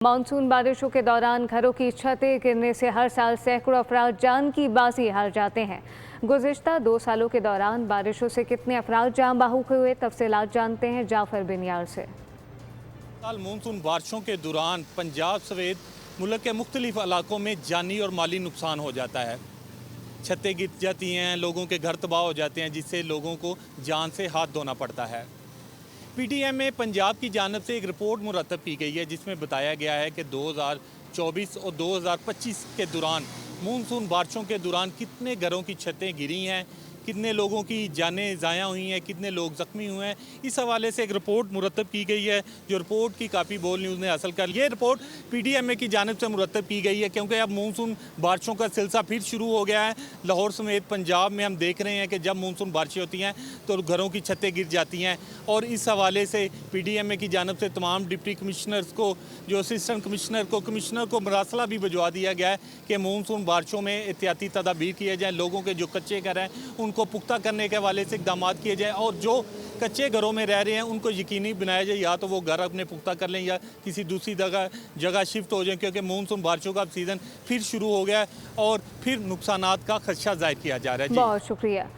Monsoon बारिशों के दौरान घरों की छतें गिरने से हर साल सैकड़ों अफराद जान की बाजी हार जाते हैं। गुज़िश्ता 2 सालों के दौरान बारिशों से कितने अफराद जान बाहुक हुए, तफसीलात जानते हैं जाफर बिनियाल से। साल मानसून बारिशों के दौरान पंजाब समेत मुल्क के मुख्तलिफ इलाकों में जानी और माली नुकसान हो जाता है। छतें गिर जाती हैं, लोगों के घर तबाह हो जाते हैं, जिससे लोगों को जान से हाथ धोना पड़ता है। पीटीएम में पंजाब की जानिब से एक रिपोर्ट मुरतब की गई है, जिसमें बताया गया है कि 2024 और 2025 के दौरान मानसून बारिशों के दौरान कितने घरों की छतें गिरी हैं, कितने लोगों की जानें ज़ाया हुई हैं, कितने लोग ज़ख्मी हुए हैं। इस हवाले से एक रिपोर्ट मुरतब की गई है, जो रिपोर्ट की कापी बोल न्यूज़ ने हासिल कर ली। ये रिपोर्ट पीटीएमए की जानिब से मुरतब की गई है, क्योंकि अब मानसून बारिशों का सिलसिला फिर शुरू हो गया है। लाहौर समेत पंजाब में हम देख रहे हैं कि जब मानसून बारिशें होती हैं तो घरों की छतें गिर जाती हैं। और इस हवाले से पीटीएमए की जानिब से तमाम डिप्टी कमिश्नर्स को, जो असिस्टेंट कमिश्नर को मरासला भी भिजवा दिया गया है कि मानसून बारिशों में एहतियाती तदाबीर किए जाएँ, लोगों के जो कच्चे घर हैं उनको पुख्ता करने के हवाले से इक़दाम किए जाएँ, और जो कच्चे घरों में रह रहे हैं उनको यकीनी बनाया जाए या तो वो घर अपने पुख्ता कर लें या किसी दूसरी जगह शिफ्ट हो जाएं, क्योंकि मानसून बारिशों का सीज़न फिर शुरू हो गया है और फिर नुकसानात का खदशा ज़ाहिर किया जा रहा है। बहुत शुक्रिया।